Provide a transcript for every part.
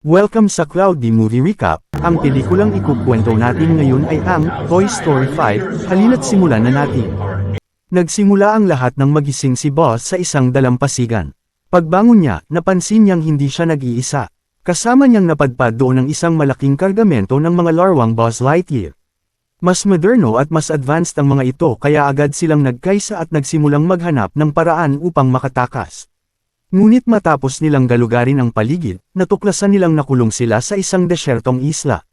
Welcome sa Cloudy Movie Recap. Ang pelikulang ikukwento natin ngayon ay ang Toy Story 5. Halina't simulan na natin. Nagsimula ang lahat ng magising si Buzz sa isang dalampasigan. Pagbangon niya, napansin niyang hindi siya nag-iisa. Kasama niyang napadpad doon ang isang malaking kargamento ng mga larwang Buzz Lightyear. Mas moderno at mas advanced ang mga ito kaya agad silang nagkaisa at nagsimulang maghanap ng paraan upang makatakas. Ngunit matapos nilang galugarin ang paligid, natuklasan nilang nakulong sila sa isang desyertong isla.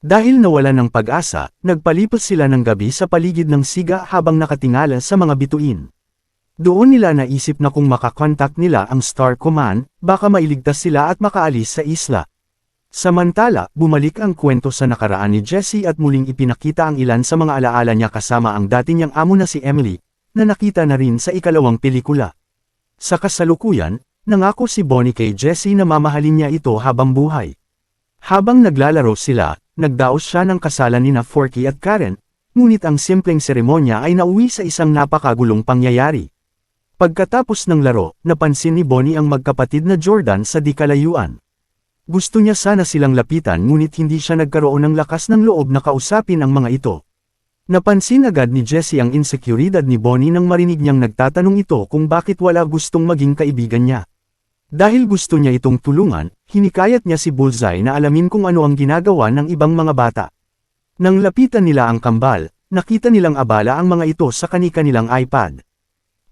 Dahil nawala ng pag-asa, nagpalipos sila ng gabi sa paligid ng siga habang nakatingala sa mga bituin. Doon nila naisip na kung makakontak nila ang Star Command, baka mailigtas sila at makaalis sa isla. Samantala, bumalik ang kwento sa nakaraan ni Jessie at muling ipinakita ang ilan sa mga alaala niya kasama ang dati niyang amo na si Emily, na nakita na rin sa ikalawang pelikula. Sa kasalukuyan, nangako si Bonnie kay Jessie na mamahalin niya ito habang buhay. Habang naglalaro sila, nagdaos siya ng kasalan nina Forky at Karen, ngunit ang simpleng seremonya ay nauwi sa isang napakagulong pangyayari. Pagkatapos ng laro, napansin ni Bonnie ang magkapatid na Jordan sa di kalayuan. Gusto niya sana silang lapitan ngunit hindi siya nagkaroon ng lakas ng loob na kausapin ang mga ito. Napansin agad ni Jessie ang insekuridad ni Bonnie nang marinig niyang nagtatanong ito kung bakit wala gustong maging kaibigan niya. Dahil gusto niya itong tulungan, hinikayat niya si Bullseye na alamin kung ano ang ginagawa ng ibang mga bata. Nang lapitan nila ang kambal, nakita nilang abala ang mga ito sa kani-kanilang iPad.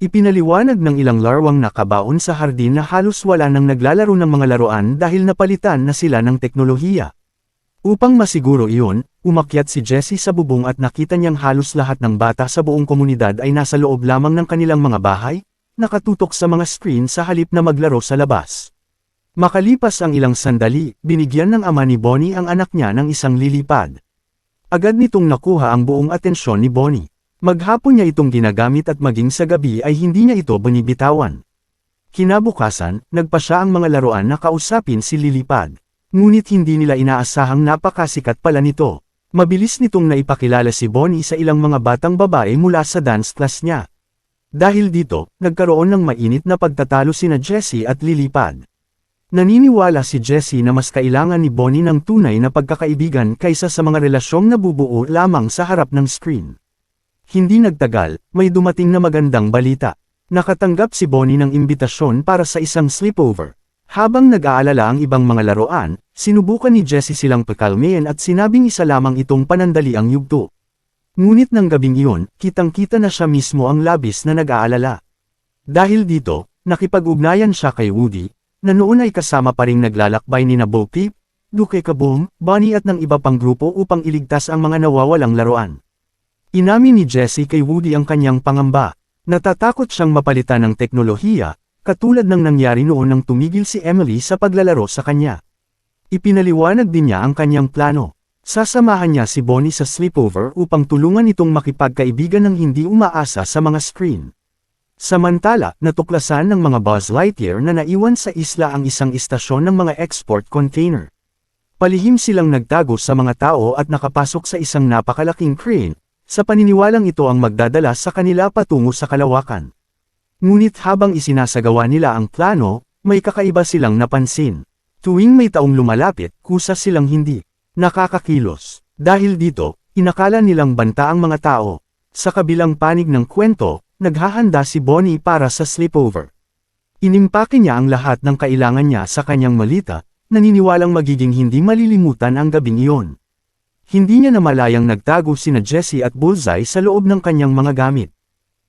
Ipinaliwanag ng ilang larwang nakabaon sa hardin na halos wala nang naglalaro ng mga laruan dahil napalitan na sila ng teknolohiya. Upang masiguro iyon, umakyat si Jessie sa bubong at nakita niyang halos lahat ng bata sa buong komunidad ay nasa loob lamang ng kanilang mga bahay, nakatutok sa mga screen sa halip na maglaro sa labas. Makalipas ang ilang sandali, binigyan ng ama ni Bonnie ang anak niya ng isang lilipad. Agad nitong nakuha ang buong atensyon ni Bonnie. Maghapon niya itong ginagamit at maging sa gabi ay hindi niya ito binibitawan. Kinabukasan, nagpa siya ang mga laruan na kausapin si Lilipad. Ngunit hindi nila inaasahang napakasikat pala nito. Mabilis nitong naipakilala si Bonnie sa ilang mga batang babae mula sa dance class niya. Dahil dito, nagkaroon ng mainit na pagtatalo sina Jessie at Lilipad. Naniniwala si Jessie na mas kailangan ni Bonnie ng tunay na pagkakaibigan kaysa sa mga relasyong nabubuo lamang sa harap ng screen. Hindi nagtagal, may dumating na magandang balita. Nakatanggap si Bonnie ng imbitasyon para sa isang sleepover. Habang nag-aalala ang ibang mga laruan, sinubukan ni Jessie silang pakalmayan at sinabing isa lamang itong panandali ang yugto. Ngunit ng gabing iyon, kitang-kita na siya mismo ang labis na nag-aalala. Dahil dito, nakipag-ugnayan siya kay Woody, na noon ay kasama pa ring naglalakbay ni Bo Peep, Duke Kaboom, Bonnie at ng iba pang grupo upang iligtas ang mga nawawalang laruan. Inamin ni Jessie kay Woody ang kanyang pangamba. Natatakot siyang mapalitan ng teknolohiya, katulad ng nangyari noon nang tumigil si Emily sa paglalaro sa kanya. Ipinaliwanag din niya ang kanyang plano. Sasamahan niya si Bonnie sa sleepover upang tulungan itong makipagkaibigan ng hindi umaasa sa mga screen. Samantala, natuklasan ng mga Buzz Lightyear na naiwan sa isla ang isang istasyon ng mga export container. Palihim silang nagtago sa mga tao at nakapasok sa isang napakalaking crane, sa paniniwalang ito ang magdadala sa kanila patungo sa kalawakan. Ngunit habang isinasagawa nila ang plano, may kakaiba silang napansin. Tuwing may taong lumalapit, kusa silang hindi nakakakilos. Dahil dito, inakala nilang banta ang mga tao. Sa kabilang panig ng kwento, naghahanda si Bonnie para sa sleepover. Inimpake niya ang lahat ng kailangan niya sa kanyang malita, naniniwalang magiging hindi malilimutan ang gabing iyon. Hindi niya namalayang nagtago sina Jessie at Bullseye sa loob ng kanyang mga gamit.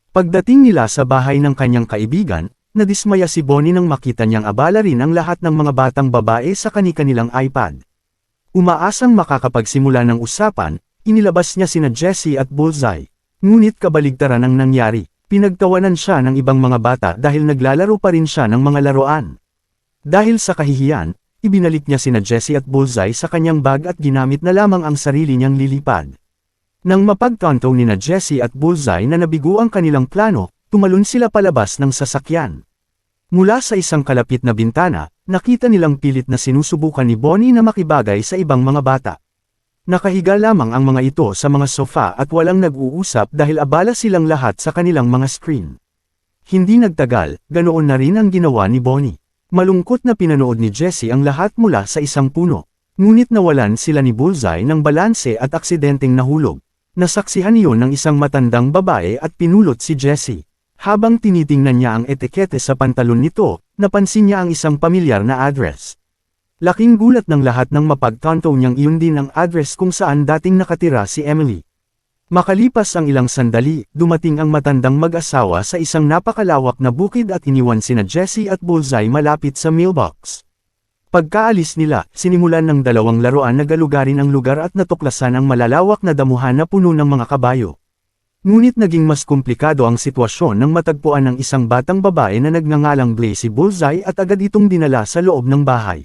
Pagdating nila sa bahay ng kanyang kaibigan, nadismaya si Bonnie nang makita niyang abala rin ang lahat ng mga batang babae sa kani-kanilang iPad. Umaasang makakapagsimula ng usapan, inilabas niya sina Jessie at Bullseye. Ngunit kabaligtaran ang nangyari, pinagtawanan siya ng ibang mga bata dahil naglalaro pa rin siya ng mga laruan. Dahil sa kahihiyan, ibinalik niya sina Jessie at Bullseye sa kanyang bag at ginamit na lamang ang sarili niyang lilipad. Nang mapagtanto ni na Jessie at Bullseye na nabigo ang kanilang plano, tumalon sila palabas ng sasakyan. Mula sa isang kalapit na bintana, nakita nilang pilit na sinusubukan ni Bonnie na makibagay sa ibang mga bata. Nakahiga lamang ang mga ito sa mga sofa at walang nag-uusap dahil abala silang lahat sa kanilang mga screen. Hindi nagtagal, ganoon na rin ang ginawa ni Bonnie. Malungkot na pinanood ni Jessie ang lahat mula sa isang puno. Ngunit nawalan sila ni Bullseye ng balanse at aksidenteng nahulog. Nasaksihan iyon ng isang matandang babae at pinulot si Jessie. Habang tinitingnan niya ang etikete sa pantalon nito, napansin niya ang isang pamilyar na address. Laking gulat ng lahat nang mapagtanto niyang iyon din ang address kung saan dating nakatira si Emily. Makalipas ang ilang sandali, dumating ang matandang mag-asawa sa isang napakalawak na bukid at iniwan sina Jessie at Bullseye malapit sa mailbox. Pagkaalis nila, sinimulan ng dalawang laruan na galugarin ang lugar at natuklasan ang malalawak na damuhan na puno ng mga kabayo. Ngunit naging mas komplikado ang sitwasyon nang matagpuan ng isang batang babae na nagngangalang Blaze si Bullseye at agad itong dinala sa loob ng bahay.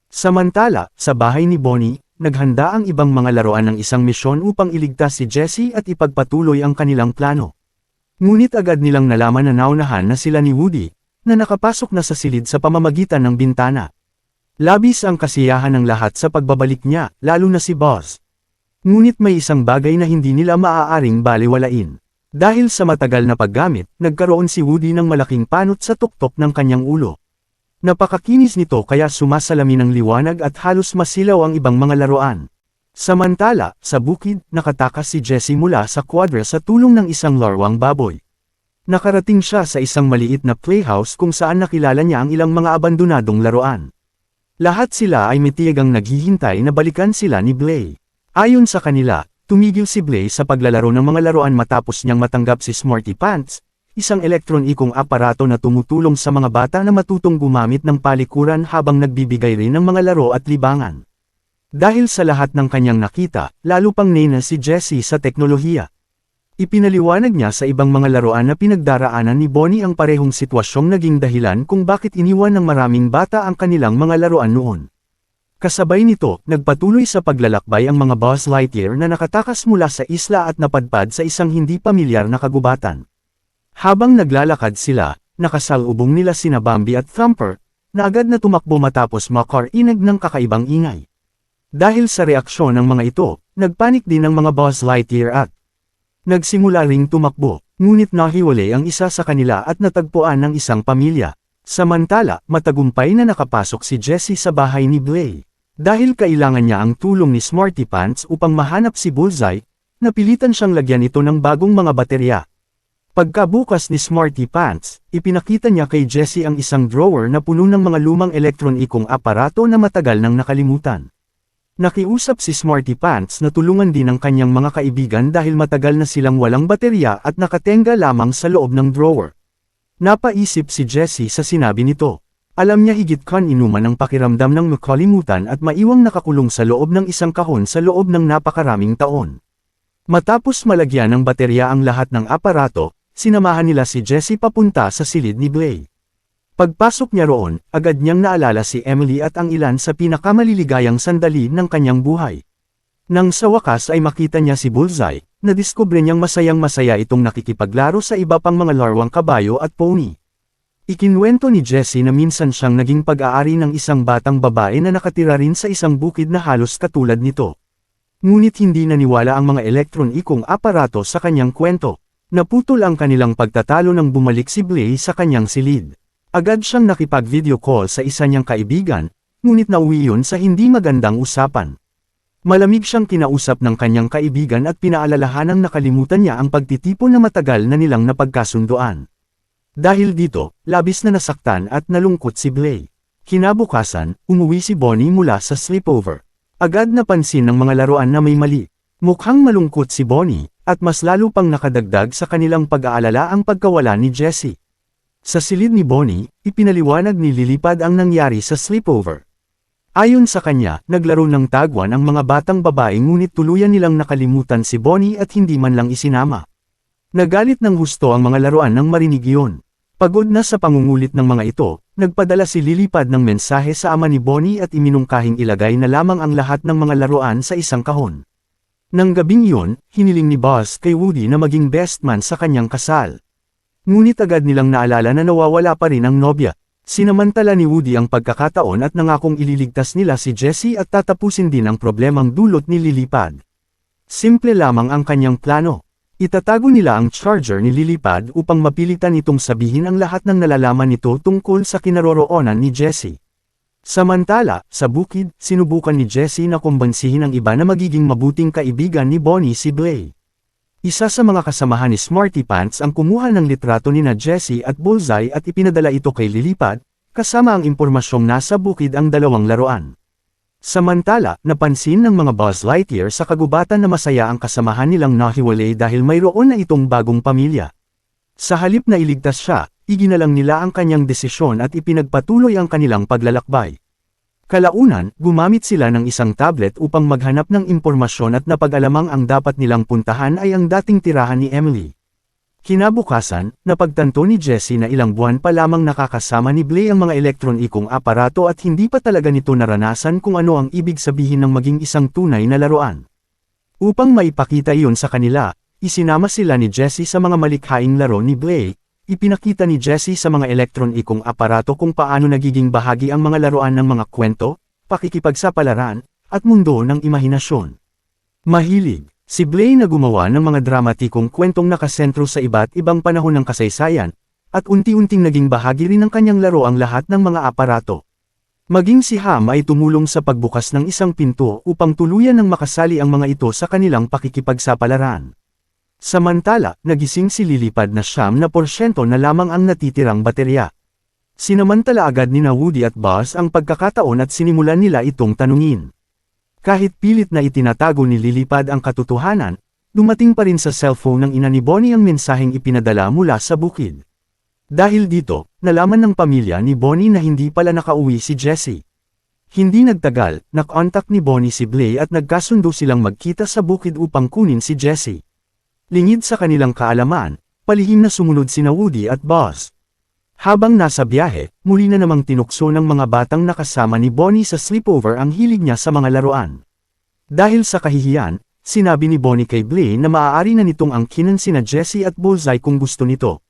Samantala, sa bahay ni Bonnie, naghanda ang ibang mga laruan ng isang misyon upang iligtas si Jessie at ipagpatuloy ang kanilang plano. Ngunit agad nilang nalaman na naunahan na sila ni Woody, na nakapasok na sa silid sa pamamagitan ng bintana. Labis ang kasiyahan ng lahat sa pagbabalik niya, lalo na si Buzz. Ngunit may isang bagay na hindi nila maaaring balewalain. Dahil sa matagal na paggamit, nagkaroon si Woody ng malaking panot sa tuktok ng kanyang ulo. Napakakinis nito kaya sumasalamin ng liwanag at halos masilaw ang ibang mga laruan. Samantala, sa bukid, nakatakas si Jessie mula sa kwadra sa tulong ng isang laruang baboy. Nakarating siya sa isang maliit na playhouse kung saan nakilala niya ang ilang mga abandonadong laruan. Lahat sila ay mitiyagang naghihintay na balikan sila ni Blaze. Ayon sa kanila, tumigil si Blaze sa paglalaro ng mga laruan matapos niyang matanggap si Smarty Pants, isang elektronikong aparato na tumutulong sa mga bata na matutong gumamit ng palikuran habang nagbibigay rin ng mga laro at libangan. Dahil sa lahat ng kanyang nakita, lalo pang nena si Jessie sa teknolohiya. Ipinaliwanag niya sa ibang mga laruan na pinagdaraanan ni Bonnie ang parehong sitwasyong naging dahilan kung bakit iniwan ng maraming bata ang kanilang mga laruan noon. Kasabay nito, nagpatuloy sa paglalakbay ang mga Buzz Lightyear na nakatakas mula sa isla at napadpad sa isang hindi pamilyar na kagubatan. Habang naglalakad sila, nakasalubong nila sina Bambi at Thumper, na agad na tumakbo matapos makarinig ng kakaibang ingay. Dahil sa reaksyon ng mga ito, nagpanik din ang mga Buzz Lightyear at nagsimula ring tumakbo, ngunit nahiwalay ang isa sa kanila at natagpuan ng isang pamilya. Samantala, matagumpay na nakapasok si Jessie sa bahay ni Blaze. Dahil kailangan niya ang tulong ni Smarty Pants upang mahanap si Bullseye, napilitan siyang lagyan ito ng bagong mga baterya. Pagkabukas ni Smarty Pants, ipinakita niya kay Jessie ang isang drawer na puno ng mga lumang elektronikong aparato na matagal nang nakalimutan. Nakiusap si Smarty Pants na tulungan din ang kanyang mga kaibigan dahil matagal na silang walang baterya at nakatenga lamang sa loob ng drawer. Napaisip si Jessie sa sinabi nito. Alam niya higit kan inuman ang pakiramdam ng makalimutan at maiwang nakakulong sa loob ng isang kahon sa loob ng napakaraming taon. Matapos malagyan ng baterya ang lahat ng aparato, sinamahan nila si Jessie papunta sa silid ni Blaze. Pagpasok niya roon, agad niyang naalala si Emily at ang ilan sa pinakamaliligayang sandali ng kanyang buhay. Nang sa wakas ay makita niya si Bullseye, nadiskubre niyang masayang-masaya itong nakikipaglaro sa iba pang mga laruang kabayo at pony. Ikinwento ni Jessie na minsan siyang naging pag-aari ng isang batang babae na nakatira rin sa isang bukid na halos katulad nito. Ngunit hindi naniwala ang mga elektronikong aparato sa kanyang kwento. Naputol ang kanilang pagtatalo nang bumalik si Blaze sa kanyang silid. Agad siyang nakipag-video call sa isa niyang kaibigan, ngunit nauwi yun sa hindi magandang usapan. Malamig siyang kinausap ng kanyang kaibigan at pinaalalahanang nakalimutan niya ang pagtitipon na matagal na nilang napagkasunduan. Dahil dito, labis na nasaktan at nalungkot si Blaze. Kinabukasan, umuwi si Bonnie mula sa sleepover. Agad napansin ng mga laruan na may mali. Mukhang malungkot si Bonnie, at mas lalo pang nakadagdag sa kanilang pag-aalala ang pagkawala ni Jessie. Sa silid ni Bonnie, ipinaliwanag ni Lilipad ang nangyari sa sleepover. Ayon sa kanya, naglaro ng tagwan ang mga batang babae ngunit tuluyan nilang nakalimutan si Bonnie at hindi man lang isinama. Nagalit ng husto ang mga laruan nang marinig iyon. Pagod na sa pangungulit ng mga ito, nagpadala si Lilipad ng mensahe sa ama ni Bonnie at iminungkahing ilagay na lamang ang lahat ng mga laruan sa isang kahon. Nang gabing iyon, hiniling ni Buzz kay Woody na maging best man sa kanyang kasal. Ngunit agad nilang naalala na nawawala pa rin ang nobya. Sinamantala ni Woody ang pagkakataon at nangakong ililigtas nila si Jessie at tatapusin din ang problemang dulot ni Lilipad. Simple lamang ang kanyang plano. Itatago nila ang charger ni Lilipad upang mapilitan itong sabihin ang lahat ng nalalaman nito tungkol sa kinaroroonan ni Jessie. Samantala, sa bukid, sinubukan ni Jessie na kumbansihin ang iba na magiging mabuting kaibigan ni Bonnie si Blay. Isa sa mga kasamahan ni Smarty Pants ang kumuha ng litrato ni na Jessie at Bullseye at ipinadala ito kay Lilipad, kasama ang impormasyong nasa bukid ang dalawang laruan. Samantala, napansin ng mga Buzz Lightyear sa kagubatan na masaya ang kasamahan nilang nahiwalay dahil mayroon na itong bagong pamilya. Sa halip na iligtas siya, iginalang nila ang kanyang desisyon at ipinagpatuloy ang kanilang paglalakbay. Kalaunan, gumamit sila ng isang tablet upang maghanap ng impormasyon at napag-alamang ang dapat nilang puntahan ay ang dating tirahan ni Emily. Kinabukasan, napagtanto ni Jessie na ilang buwan pa lamang nakakasama ni Blay ang mga elektronikong aparato at hindi pa talaga nito naranasan kung ano ang ibig sabihin ng maging isang tunay na laruan. Upang maipakita iyon sa kanila, isinama sila ni Jessie sa mga malikhaing laro ni Blay. Ipinakita ni Jessie sa mga elektronikong aparato kung paano nagiging bahagi ang mga laruan ng mga kwento, pakikipagsapalaran, at mundo ng imahinasyon. Mahilig si Blay na gumawa ng mga dramatikong kwentong nakasentro sa iba't ibang panahon ng kasaysayan, at unti-unting naging bahagi rin ng kanyang laro ang lahat ng mga aparato. Maging si Ham ay tumulong sa pagbukas ng isang pinto upang tuluyan ng makasali ang mga ito sa kanilang pakikipagsapalaran. Samantala, nagising si Lilipad na 9% na lamang ang natitirang baterya. Sinamantala agad ni Woody at Buzz ang pagkakataon at sinimulan nila itong tanungin. Kahit pilit na itinatago ni Lilipad ang katotohanan, dumating pa rin sa cellphone ng ina ni Bonnie ang mensaheng ipinadala mula sa bukid. Dahil dito, nalaman ng pamilya ni Bonnie na hindi pala nakauwi si Jessie. Hindi nagtagal, nakontak ni Bonnie si Blay at nagkasundo silang magkita sa bukid upang kunin si Jessie. Lingid sa kanilang kaalaman, palihim na sumunod sina Woody at Buzz. Habang nasa biyahe, muli na namang tinukso ng mga batang nakasama ni Bonnie sa sleepover ang hilig niya sa mga laruan. Dahil sa kahihiyan, sinabi ni Bonnie kay Blay na maaari na nitong angkinan sina Jessie at Bullseye kung gusto nito.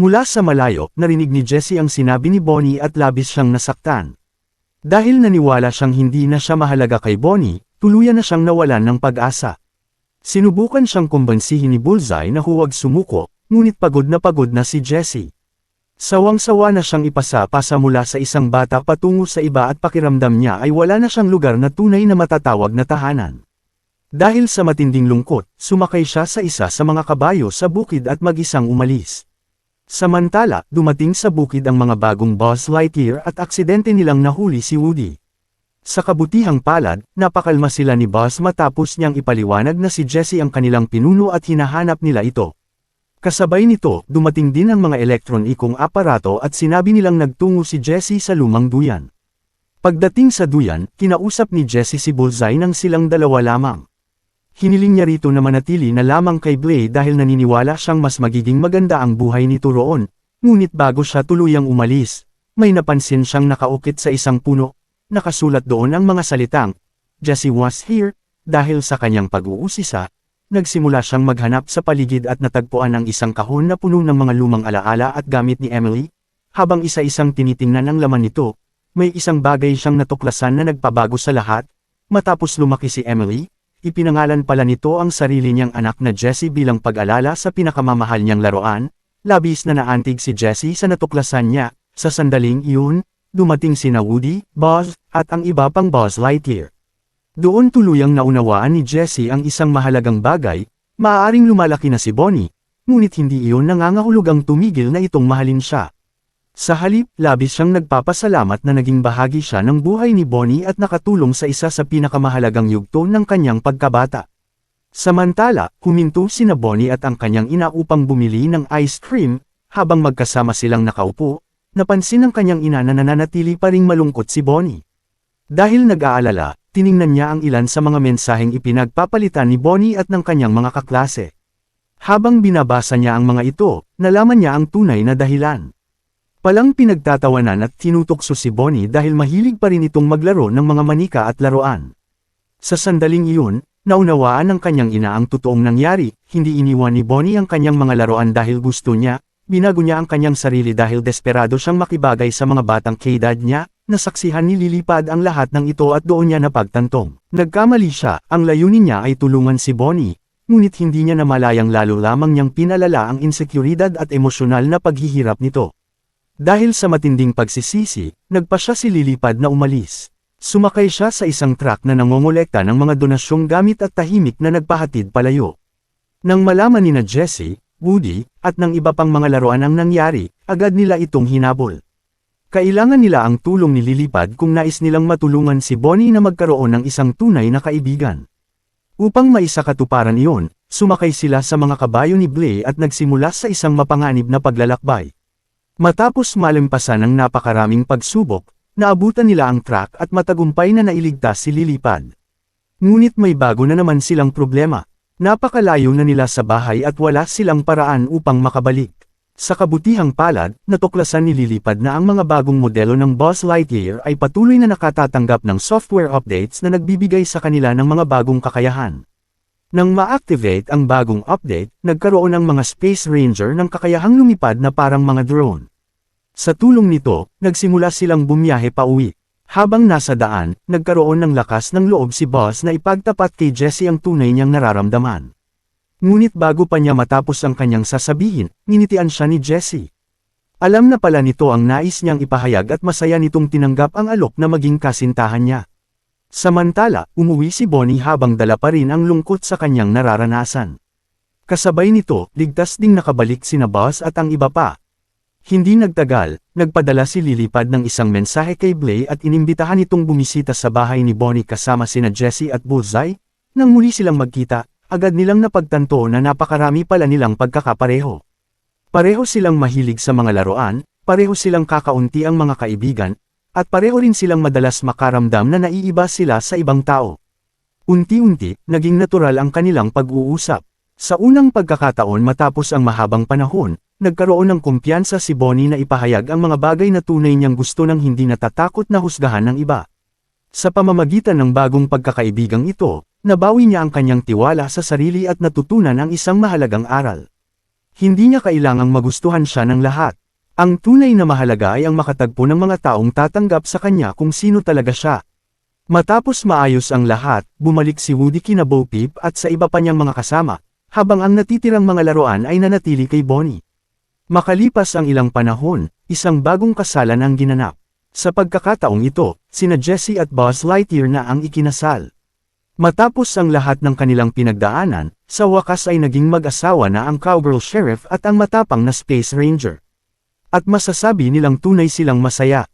Mula sa malayo, narinig ni Jessie ang sinabi ni Bonnie at labis siyang nasaktan. Dahil naniwala siyang hindi na siya mahalaga kay Bonnie, tuluyan na siyang nawalan ng pag-asa. Sinubukan siyang kumbansihin ni Bullseye na huwag sumuko, ngunit pagod na si Jessie. Sawang-sawa na siyang ipasa-pasa mula sa isang bata patungo sa iba at pakiramdam niya ay wala na siyang lugar na tunay na matatawag na tahanan. Dahil sa matinding lungkot, sumakay siya sa isa sa mga kabayo sa bukid at mag-isang umalis. Samantala, dumating sa bukid ang mga bagong Buzz Lightyear at aksidente nilang nahuli si Woody. Sa kabutihang palad, napakalma sila ni Buzz matapos niyang ipaliwanag na si Jessie ang kanilang pinuno at hinahanap nila ito. Kasabay nito, dumating din ang mga elektronikong aparato at sinabi nilang nagtungo si Jessie sa lumang duyan. Pagdating sa duyan, kinausap ni Jessie si Bullseye nang silang dalawa lamang. Hiniling niya rito na manatili na lamang kay Blay dahil naniniwala siyang mas magiging maganda ang buhay nito roon, ngunit bago siya tuluyang umalis, may napansin siyang nakaukit sa isang puno. Nakasulat doon ang mga salitang, "Jessie was here," dahil sa kanyang pag-uusisa. Nagsimula siyang maghanap sa paligid at natagpuan ang isang kahon na puno ng mga lumang alaala at gamit ni Emily. Habang isa-isang tinitingnan ang laman nito, may isang bagay siyang natuklasan na nagpabago sa lahat. Matapos lumaki si Emily, ipinangalan pala nito ang sarili niyang anak na Jessie bilang pag-alala sa pinakamamahal niyang laruan. Labis na naantig si Jessie sa natuklasan niya. Sa sandaling iyon, dumating sina Woody, Buzz, at ang iba pang Buzz Lightyear. Doon tuluyang naunawaan ni Jessie ang isang mahalagang bagay, maaaring lumalaki na si Bonnie, ngunit hindi iyon nangangahulugang tumigil na itong mahalin siya. Sa halip, labis siyang nagpapasalamat na naging bahagi siya ng buhay ni Bonnie at nakatulong sa isa sa pinakamahalagang yugto ng kanyang pagkabata. Samantala, huminto sina Bonnie at ang kanyang ina upang bumili ng ice cream, habang magkasama silang nakaupo, napansin ng kanyang ina na nananatili pa ring malungkot si Bonnie. Dahil nag-aalala, tiningnan niya ang ilan sa mga mensaheng ipinagpapalitan ni Bonnie at ng kanyang mga kaklase. Habang binabasa niya ang mga ito, nalaman niya ang tunay na dahilan. Palang pinagtatawanan at tinutokso si Bonnie dahil mahilig pa rin itong maglaro ng mga manika at laruan. Sa sandaling iyon, naunawaan ng kanyang ina ang totoong nangyari, hindi iniwan ni Bonnie ang kanyang mga laruan dahil gusto niya, binago niya ang kanyang sarili dahil desperado siyang makibagay sa mga batang kaedad niya. Nasaksihan ni Lilipad ang lahat ng ito at doon niya napagtantong. Nagkamali siya, ang layunin niya ay tulungan si Bonnie, ngunit hindi niya namalayang lalo lamang niyang pinalala ang insekuridad at emosyonal na paghihirap nito. Dahil sa matinding pagsisisi, nagpa siya si Lilipad na umalis. Sumakay siya sa isang truck na nangongolekta ng mga donasyong gamit at tahimik na nagpahatid palayo. Nang malaman ni na Jessie, Woody, at ng iba pang mga laruan ang nangyari, agad nila itong hinabol. Kailangan nila ang tulong ni Lilipad kung nais nilang matulungan si Bonnie na magkaroon ng isang tunay na kaibigan. Upang maisakatuparan iyon, sumakay sila sa mga kabayo ni Blay at nagsimula sa isang mapanganib na paglalakbay. Matapos malampasan ang napakaraming pagsubok, naabutan nila ang truck at matagumpay na nailigtas si Lilipad. Ngunit may bago na naman silang problema. Napakalayo na nila sa bahay at wala silang paraan upang makabalik. Sa kabutihang palad, natuklasan ni Lilipad na ang mga bagong modelo ng Buzz Lightyear ay patuloy na nakatatanggap ng software updates na nagbibigay sa kanila ng mga bagong kakayahan. Nang ma-activate ang bagong update, nagkaroon ng mga Space Ranger ng kakayahang lumipad na parang mga drone. Sa tulong nito, nagsimula silang bumiyahe pauwi. Habang nasa daan, nagkaroon ng lakas ng loob si Buzz na ipagtapat kay Jessie ang tunay niyang nararamdaman. Ngunit bago pa niya matapos ang kanyang sasabihin, nginitian siya ni Jessie. Alam na pala nito ang nais niyang ipahayag at masaya nitong tinanggap ang alok na maging kasintahan niya. Samantala, umuwi si Bonnie habang dala pa rin ang lungkot sa kanyang nararanasan. Kasabay nito, ligtas ding nakabalik sina Buzz at ang iba pa. Hindi nagtagal, nagpadala si Lilipad ng isang mensahe kay Blay at inimbitahan itong bumisita sa bahay ni Bonnie kasama sina Jessie at Bullseye. Nang muli silang magkita, agad nilang napagtanto na napakarami pala nilang pagkakapareho. Pareho silang mahilig sa mga laruan, pareho silang kakaunti ang mga kaibigan, at pareho rin silang madalas makaramdam na naiiba sila sa ibang tao. Unti-unti, naging natural ang kanilang pag-uusap. Sa unang pagkakataon matapos ang mahabang panahon, nagkaroon ng kumpiyansa si Bonnie na ipahayag ang mga bagay na tunay niyang gusto nang hindi natatakot na husgahan ng iba. Sa pamamagitan ng bagong pagkakaibigang ito, nabawi niya ang kanyang tiwala sa sarili at natutunan ang isang mahalagang aral. Hindi niya kailangang magustuhan siya ng lahat. Ang tunay na mahalaga ay ang makatagpo ng mga taong tatanggap sa kanya kung sino talaga siya. Matapos maayos ang lahat, bumalik si Woody kina Bo Peep at sa iba pa niyang mga kasama, habang ang natitirang mga laruan ay nanatili kay Bonnie. Makalipas ang ilang panahon, isang bagong kasalan ang ginanap. Sa pagkakataong ito, sina Jessie at Buzz Lightyear na ang ikinasal. Matapos ang lahat ng kanilang pinagdaanan, sa wakas ay naging mag-asawa na ang Cowgirl Sheriff at ang matapang na Space Ranger. At masasabi nilang tunay silang masaya.